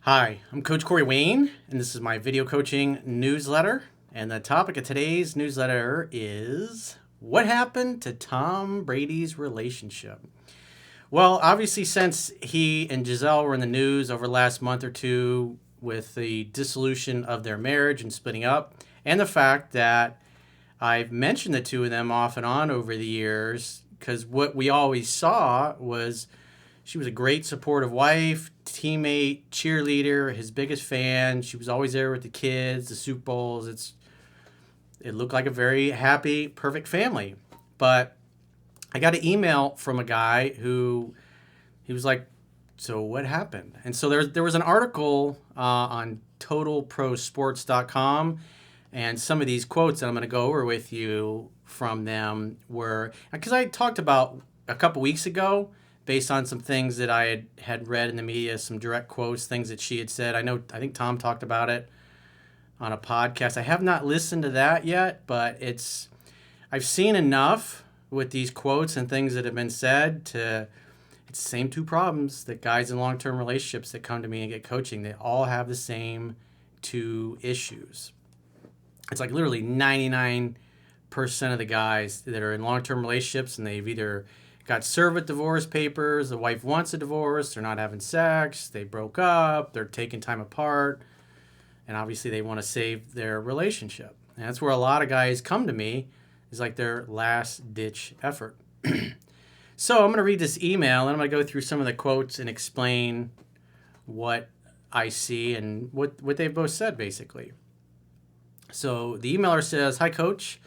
Hi, I'm Coach Corey Wayne, and this is my video coaching newsletter. And the topic of today's newsletter is what happened to Tom Brady's relationship? Well, obviously, since he and Gisele were in the news over the last month or two with the dissolution of their marriage and splitting up, and the fact that I've mentioned the two of them off and on over the years, because what we always saw was she was a great supportive wife, teammate, cheerleader, his biggest fan. She was always there with the kids, the Super Bowls. It looked like a very happy, perfect family. But I got an email from a guy who he was like, "So what happened?" And so there was an article on TotalProSports.com, and some of these quotes that I'm going to go over with you from them were because I talked about a couple weeks ago, based on some things that I had read in the media, some direct quotes, things that she had said. I think Tom talked about it on a podcast. I have not listened to that yet, but I've seen enough with these quotes and things that have been said it's the same two problems that guys in long-term relationships that come to me and get coaching. They all have the same two issues. It's like literally 99% of the guys that are in long-term relationships and they've either got served with divorce papers, the wife wants a divorce, they're not having sex, they broke up, they're taking time apart, and obviously they want to save their relationship. And that's where a lot of guys come to me, is like their last-ditch effort. So I'm going to read this email, and I'm going to go through some of the quotes and explain what I see and what they've both said, basically. So the emailer says, "Hi, Coach.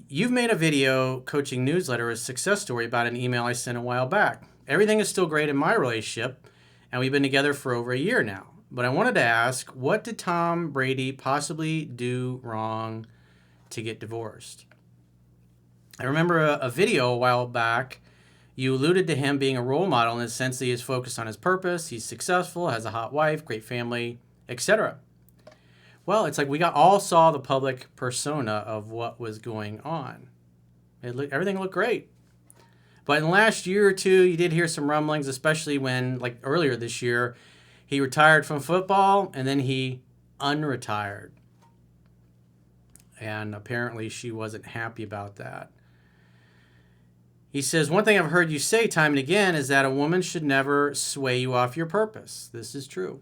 You've made a video coaching newsletter a success story about an email I sent a while back. Everything is still great in my relationship, and we've been together for over a year now. But I wanted to ask, what did Tom Brady possibly do wrong to get divorced? I remember a video a while back. You alluded to him being a role model in the sense that he is focused on his purpose, he's successful, has a hot wife, great family, etc. Well, it's like we all saw the public persona of what was going on. Everything looked great. But in the last year or two, you did hear some rumblings, especially when, like earlier this year, he retired from football and then he unretired. And apparently she wasn't happy about that. He says, one thing I've heard you say time and again is that a woman should never sway you off your purpose. This is true.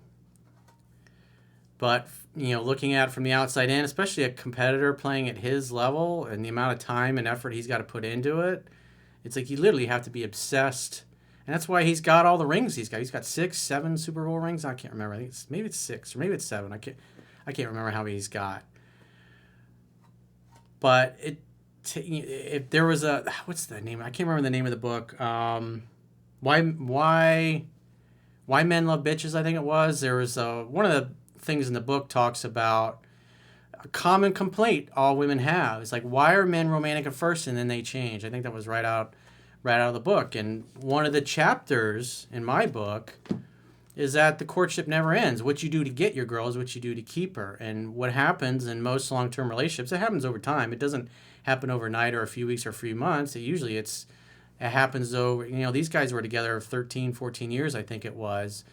But, looking at it from the outside in, especially a competitor playing at his level and the amount of time and effort he's got to put into it, it's like you literally have to be obsessed. And that's why he's got all the rings he's got. He's got 6, 7 Super Bowl rings. I can't remember. I think maybe it's 6 or maybe it's 7. I can't remember how many he's got. But if there was what's the name? I can't remember the name of the book. Why Men Love Bitches, I think it was. There was one of the things in the book talks about a common complaint all women have. It's like, why are men romantic at first and then they change? I think that was right out of the book. And one of the chapters in my book is that the courtship never ends. What you do to get your girl is what you do to keep her. And what happens in most long-term relationships, it happens over time. It doesn't happen overnight or a few weeks or a few months. It happens over, these guys were together 13, 14 years, I think it was.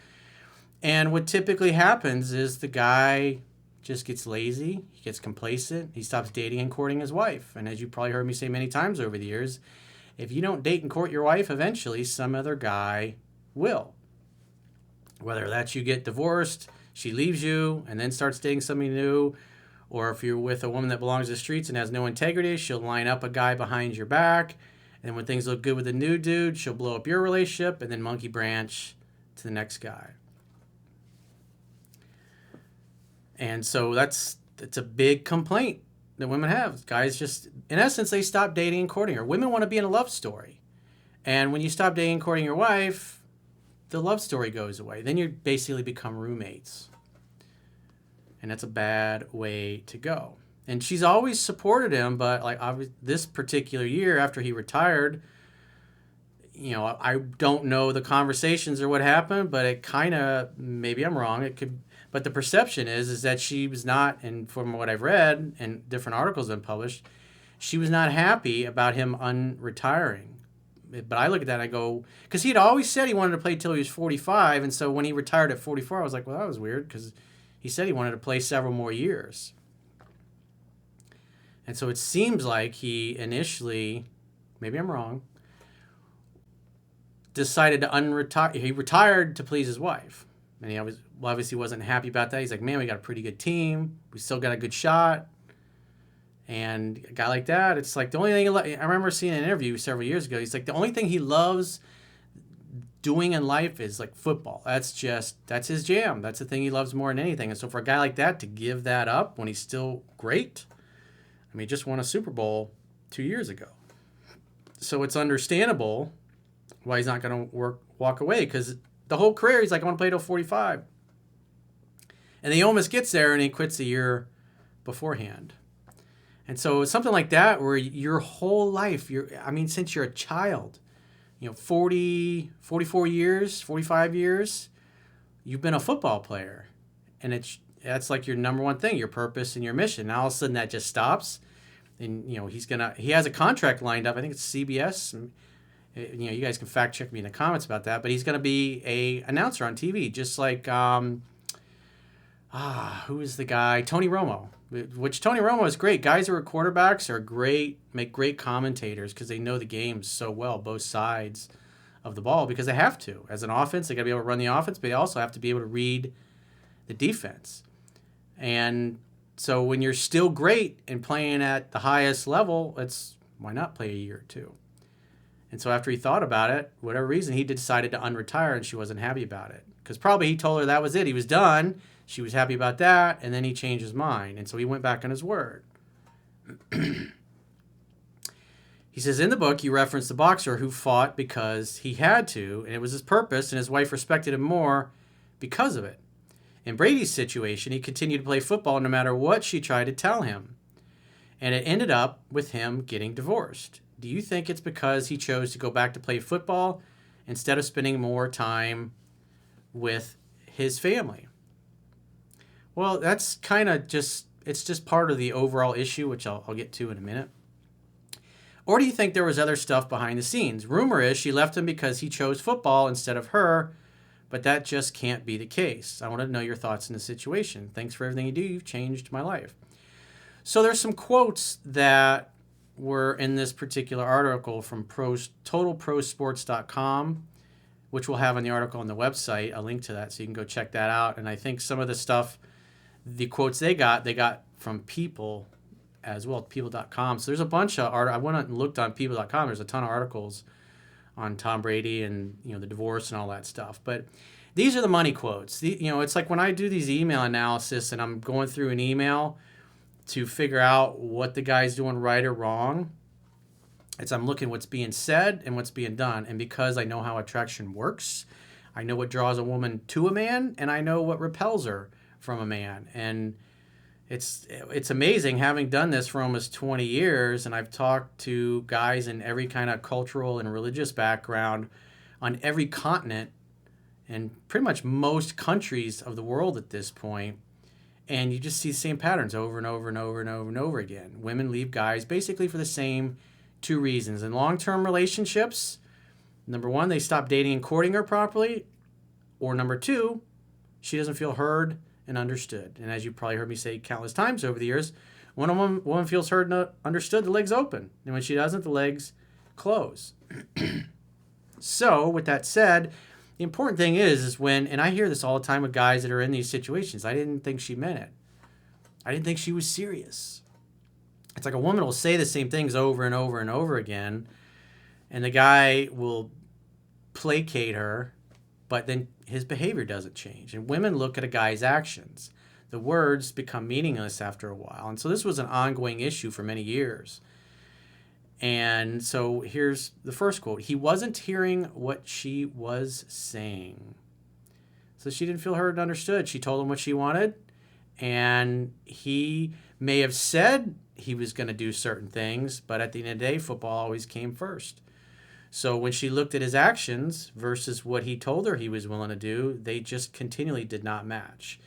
And what typically happens is the guy just gets lazy, he gets complacent, he stops dating and courting his wife. And as you probably heard me say many times over the years, if you don't date and court your wife, eventually some other guy will. Whether that's you get divorced, she leaves you, and then starts dating somebody new, or if you're with a woman that belongs to the streets and has no integrity, she'll line up a guy behind your back, and when things look good with a new dude, she'll blow up your relationship and then monkey branch to the next guy. And so that's a big complaint that women have. Guys just, in essence, they stop dating and courting her. Women want to be in a love story. And when you stop dating and courting your wife, the love story goes away. Then you basically become roommates. And that's a bad way to go. And she's always supported him, but this particular year after he retired, I don't know the conversations or what happened, but it kind of, maybe I'm wrong, but the perception is that she was not, and from what I've read and different articles that have been published, she was not happy about him unretiring. But I look at that and I go, because he had always said he wanted to play till he was 45. And so when he retired at 44, I was like, well, that was weird because he said he wanted to play several more years. And so it seems like he initially, maybe I'm wrong, decided to unretire. He retired to please his wife. And he obviously wasn't happy about that. He's like, man, we got a pretty good team. We still got a good shot. And a guy like that, it's like the only thing I remember seeing an interview several years ago. He's like, the only thing he loves doing in life is like football. That's his jam. That's the thing he loves more than anything. And so for a guy like that to give that up when he's still great, I mean, he just won a Super Bowl 2 years ago. So it's understandable why he's not going to walk away, because the whole career he's like, I want to play till 45. And he almost gets there and he quits a year beforehand. And so it's something like that where your whole life, since you're a child, 40, 44 years, 45 years, you've been a football player. And that's like your number one thing, your purpose and your mission. Now all of a sudden that just stops. And, he has a contract lined up. I think it's CBS. And, you guys can fact check me in the comments about that. But he's going to be a announcer on TV, just like, who is the guy? Tony Romo. Which Tony Romo is great. Guys who are quarterbacks are great, make great commentators because they know the game so well, both sides of the ball, because they have to. As an offense, they got to be able to run the offense, but they also have to be able to read the defense. And so when you're still great and playing at the highest level, why not play a year or two? And so after he thought about it, whatever reason, he decided to unretire, and she wasn't happy about it. Because probably he told her that was it. He was done. She was happy about that, and then he changed his mind. And so he went back on his word. He says, in the book, you reference the boxer who fought because he had to, and it was his purpose, and his wife respected him more because of it. In Brady's situation, he continued to play football no matter what she tried to tell him. And it ended up with him getting divorced. Do you think it's because he chose to go back to play football instead of spending more time with his family? Well, that's kind of it's just part of the overall issue, which I'll get to in a minute. Or do you think there was other stuff behind the scenes? Rumor is she left him because he chose football instead of her, but that just can't be the case. I want to know your thoughts in the situation. Thanks for everything you do. You've changed my life. So there's some quotes that were in this particular article from TotalProSports.com, which we'll have on the article on the website, a link to that, so you can go check that out. And I think some of the stuff, the quotes they got from People as well, people.com. So there's a bunch of I went and looked on people.com. There's a ton of articles on Tom Brady and the divorce and all that stuff. But these are the money quotes. It's like when I do these email analysis and I'm going through an email to figure out what the guy's doing right or wrong. I'm looking what's being said and what's being done. And because I know how attraction works, I know what draws a woman to a man, and I know what repels her from a man. And it's amazing having done this for almost 20 years, and I've talked to guys in every kind of cultural and religious background on every continent and pretty much most countries of the world at this point. And you just see the same patterns over and over and over and over and over again. Women leave guys basically for the same two reasons. In long-term relationships, number one, they stop dating and courting her properly. Or number two, she doesn't feel heard and understood. And as you probably heard me say countless times over the years, when a woman feels heard and understood, the legs open. And when she doesn't, the legs close. So with that said, the important thing is when, and I hear this all the time with guys that are in these situations, I didn't think she meant it. I didn't think she was serious. It's like a woman will say the same things over and over and over again, and the guy will placate her, but then his behavior doesn't change. And women look at a guy's actions. The words become meaningless after a while. And so this was an ongoing issue for many years. And so here's the first quote. He wasn't hearing what she was saying. So she didn't feel heard and understood. She told him what she wanted, and he may have said he was going to do certain things, but at the end of the day, football always came first. So when she looked at his actions versus what he told her he was willing to do, they just continually did not match.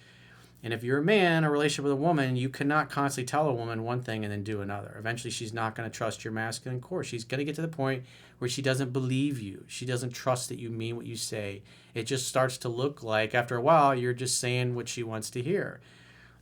And if you're a man, a relationship with a woman, you cannot constantly tell a woman one thing and then do another. Eventually, she's not going to trust your masculine core. She's going to get to the point where she doesn't believe you. She doesn't trust that you mean what you say. It just starts to look like, after a while, you're just saying what she wants to hear.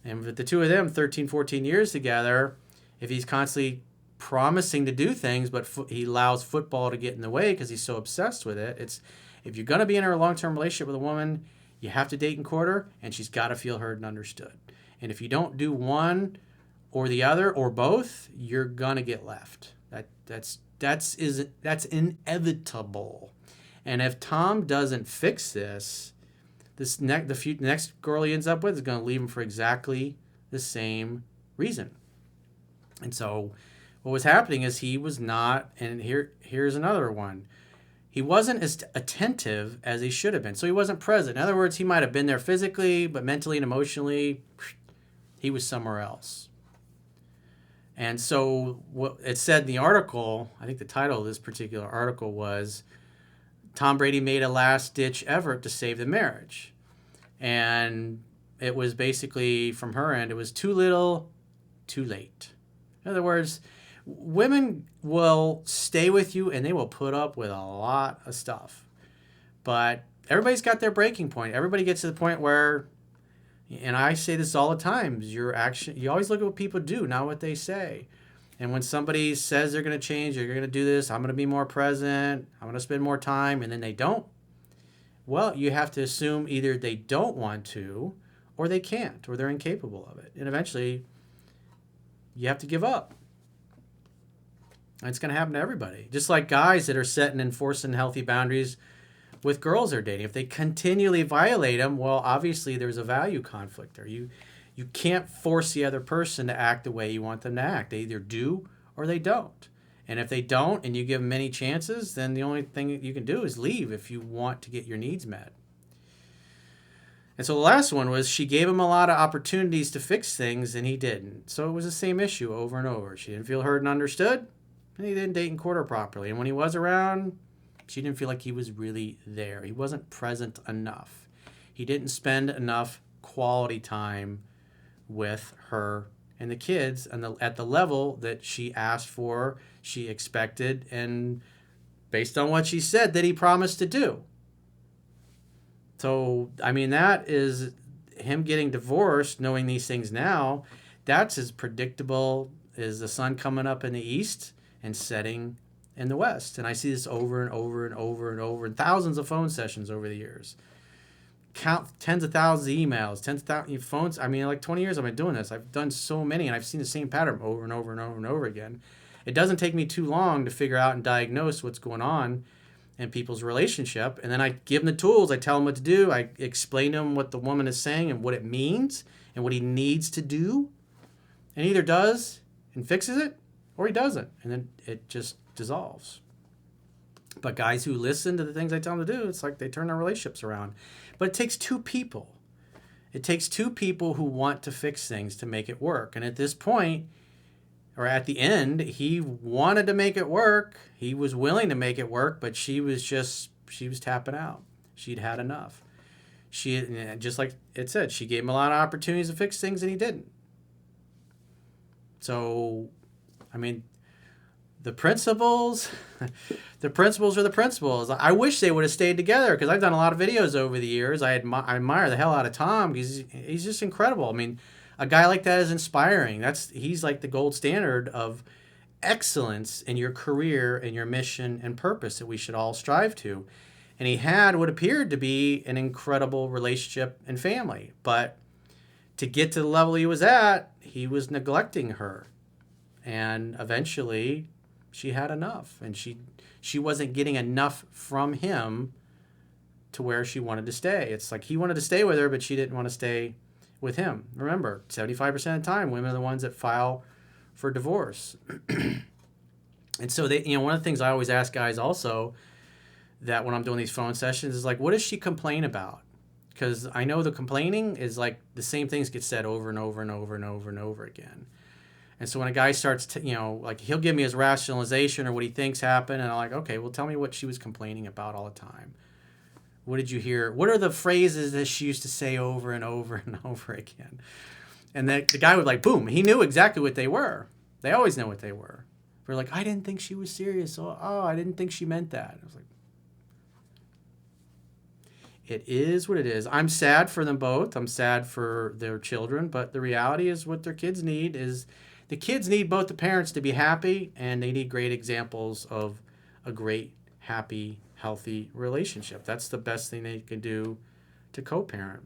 And with the two of them, 13, 14 years together, if he's constantly promising to do things, but he allows football to get in the way because he's so obsessed with it, if you're going to be in a long-term relationship with a woman, you have to date and court her, and she's got to feel heard and understood. And if you don't do one or the other or both, you're going to get left. That's inevitable. And if Tom doesn't fix this, the next girl he ends up with is going to leave him for exactly the same reason. And so what was happening is he was not, and here's another one. He wasn't as attentive as he should have been. So he wasn't present. In other words, he might have been there physically, but mentally and emotionally, he was somewhere else. And so what it said in the article, I think the title of this particular article was, Tom Brady made a last-ditch effort to save the marriage. And it was basically, from her end, it was too little, too late. In other words, women will stay with you and they will put up with a lot of stuff. But everybody's got their breaking point. Everybody gets to the point where, and I say this all the time, you always look at what people do, not what they say. And when somebody says they're going to change, they're going to do this, I'm going to be more present, I'm going to spend more time, and then they don't, well, you have to assume either they don't want to, or they can't, or they're incapable of it. And eventually, you have to give up. And it's going to happen to everybody. Just like guys that are setting and enforcing healthy boundaries with girls they're dating. If they continually violate them, well, obviously there's a value conflict there. You can't force the other person to act the way you want them to act. They either do or they don't. And if they don't and you give them many chances, then the only thing you can do is leave if you want to get your needs met. And so the last one was she gave him a lot of opportunities to fix things and he didn't. So it was the same issue over and over. She didn't feel heard and understood, and he didn't date and court her properly. And when he was around, she didn't feel like he was really there. He wasn't present enough. He didn't spend enough quality time with her and the kids at the level that she asked for, she expected, and based on what she said that he promised to do. So, I mean, that is him getting divorced, knowing these things now, that's as predictable as the sun coming up in the east and setting in the west. And I see this over and over and over and over in thousands of phone sessions over the years. Count tens of thousands of emails, tens of thousands of phones. I mean, like 20 years I've been doing this. I've done so many, and I've seen the same pattern over and over and over and over again. It doesn't take me too long to figure out and diagnose what's going on in people's relationship. And then I give them the tools. I tell them what to do. I explain to them what the woman is saying and what it means and what he needs to do. And he either does and fixes it, or he doesn't. And then it just dissolves. But guys who listen to the things I tell them to do, it's like they turn their relationships around. But it takes two people. It takes two people who want to fix things to make it work. And at this point, or at the end, he wanted to make it work. He was willing to make it work, but she was tapping out. She'd had enough. Just like it said, she gave him a lot of opportunities to fix things and he didn't. So, I mean, the principles are the principles. I wish they would have stayed together because I've done a lot of videos over the years. I admire the hell out of Tom because he's just incredible. I mean, a guy like that is inspiring. He's like the gold standard of excellence in your career and your mission and purpose that we should all strive to. And he had what appeared to be an incredible relationship and family. But to get to the level he was at, he was neglecting her. And eventually she had enough. And she wasn't getting enough from him to where she wanted to stay. It's like he wanted to stay with her, but she didn't want to stay with him. Remember, 75% of the time, women are the ones that file for divorce. And so one of the things I always ask guys also, that when I'm doing these phone sessions, is like, what does she complain about? Because I know the complaining is like the same things get said over and over and over and over and over again. And so when a guy starts to, like he'll give me his rationalization or what he thinks happened, and I'm like, okay, well, tell me what she was complaining about all the time. What did you hear? What are the phrases that she used to say over and over and over again? And the guy would like, boom, he knew exactly what they were. They always know what they were. We're like, I didn't think she was serious. Oh, I didn't think she meant that. I was like, it is what it is. I'm sad for them both. I'm sad for their children, but the reality is what their kids need is the kids need both the parents to be happy, and they need great examples of a great, happy, healthy relationship. That's the best thing they can do to co-parent.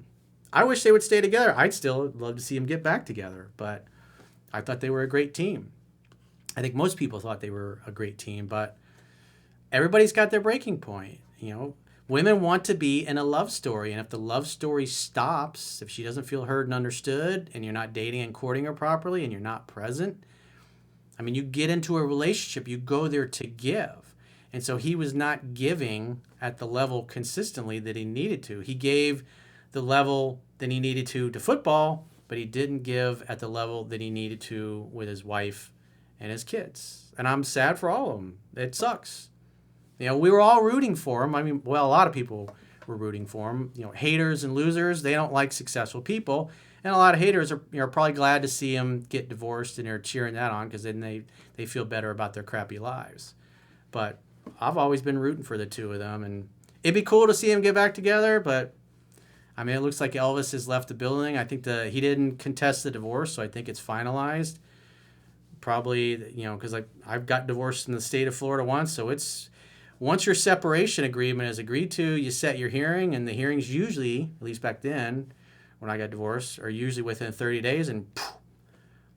I wish they would stay together. I'd still love to see them get back together, but I thought they were a great team. I think most people thought they were a great team, but everybody's got their breaking point. You know, women want to be in a love story, and if the love story stops, if she doesn't feel heard and understood, and you're not dating and courting her properly, and you're not present, I mean, you get into a relationship, you go there to give. And so he was not giving at the level consistently that he needed to. He gave the level that he needed to football, but he didn't give at the level that he needed to with his wife and his kids. And I'm sad for all of them. It sucks. You know, we were all rooting for him. I mean, well, a lot of people were rooting for him. You know, haters and losers, they don't like successful people. And a lot of haters are probably glad to see him get divorced, and they're cheering that on because then they feel better about their crappy lives. But I've always been rooting for the two of them, and it'd be cool to see them get back together, but I mean, it looks like Elvis has left the building. I think he didn't contest the divorce, so I think it's finalized. Probably, you know, because like I've got divorced in the state of Florida once, so it's once your separation agreement is agreed to, you set your hearing, and the hearings usually, at least back then, when I got divorced, are usually within 30 days, and poof,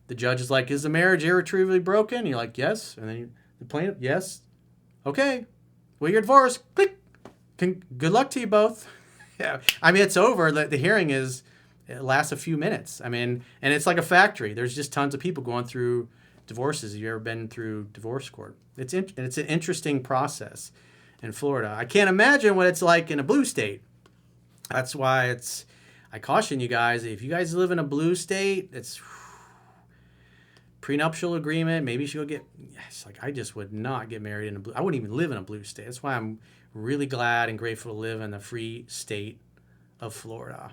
the judge is like, is the marriage irretrievably broken? And you're like, yes. And then the plaintiff, yes. Okay. Well, you're divorced. Click. Good luck to you both. Yeah. I mean, it's over. The hearing it lasts a few minutes. I mean, and it's like a factory. There's just tons of people going through divorces. Have you ever been through divorce court? It's an interesting process in Florida. I can't imagine what it's like in a blue state. That's why I caution you guys, if you guys live in a blue state, it's prenuptial agreement. Maybe you should go it's like, I just would not get married in a blue. I wouldn't even live in a blue state. That's why I'm really glad and grateful to live in the free state of Florida.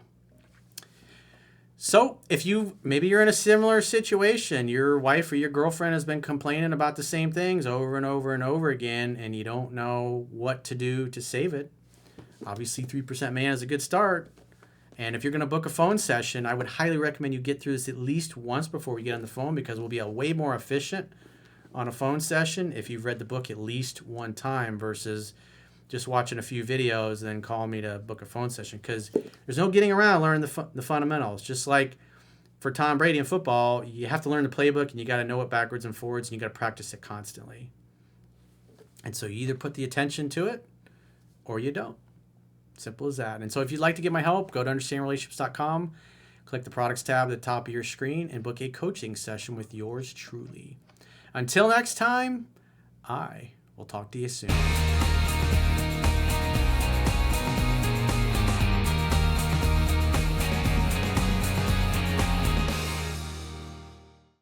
So if maybe you're in a similar situation, your wife or your girlfriend has been complaining about the same things over and over and over again, and you don't know what to do to save it. Obviously, 3% Man is a good start. And if you're going to book a phone session, I would highly recommend you get through this at least once before we get on the phone, because we'll be way more efficient on a phone session if you've read the book at least one time versus just watching a few videos and then call me to book a phone session, because there's no getting around learning the fundamentals. Just like for Tom Brady in football, you have to learn the playbook, and you got to know it backwards and forwards, and you got to practice it constantly. And so you either put the attention to it or you don't. Simple as that. And so if you'd like to get my help, go to understandrelationships.com, click the products tab at the top of your screen, and book a coaching session with yours truly. Until next time, I will talk to you soon.